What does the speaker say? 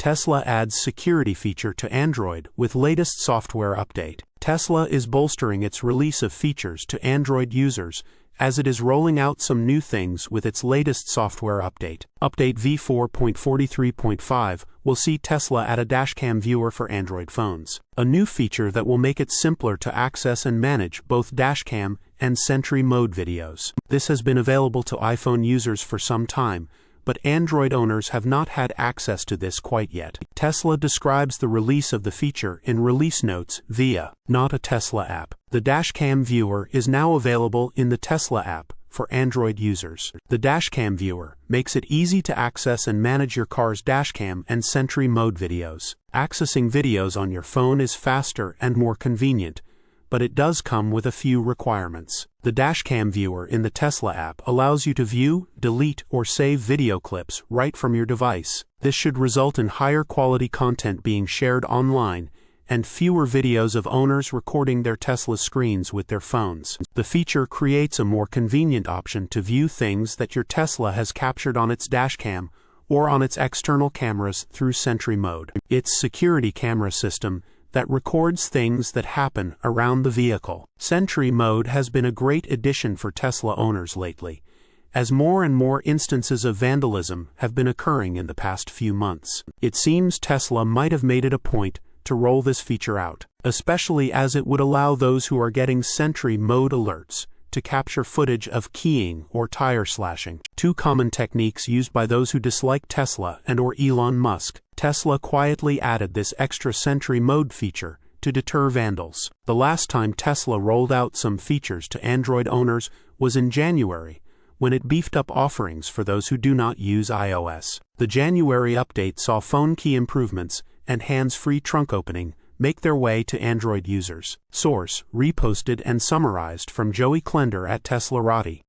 Tesla adds security feature to Android with latest software update. Tesla is bolstering its release of features to Android users as it is rolling out some new things with its latest software update. Update v4.43.5 will see Tesla add a dashcam viewer for Android phones, a new feature that will make it simpler to access and manage both dashcam and Sentry mode videos. This has been available to iPhone users for some time, but Android owners have not had access to this quite yet. Tesla describes the release of the feature in release notes via not a Tesla app. The dashcam viewer is now available in the Tesla app for Android users. The dashcam viewer makes it easy to access and manage your car's dashcam and Sentry mode videos. Accessing videos on your phone is faster and more convenient, but it does come with a few requirements. The dashcam viewer in the Tesla app allows you to view, delete, or save video clips right from your device. This should result in higher quality content being shared online and fewer videos of owners recording their Tesla screens with their phones. The feature creates a more convenient option to view things that your Tesla has captured on its dashcam or on its external cameras through Sentry mode. Its security camera system that records things that happen around the vehicle. Sentry mode has been a great addition for Tesla owners lately, as more and more instances of vandalism have been occurring in the past few months. It seems Tesla might have made it a point to roll this feature out, especially as it would allow those who are getting Sentry mode alerts to capture footage of keying or tire slashing, two common techniques used by those who dislike Tesla and/or Elon Musk. Tesla quietly added this extra Sentry mode feature to deter vandals. The last time Tesla rolled out some features to Android owners was in January, when it beefed up offerings for those who do not use iOS. The January update saw phone key improvements and hands-free trunk opening make their way to Android users. Source: reposted and summarized from Joey Klender at teslarati.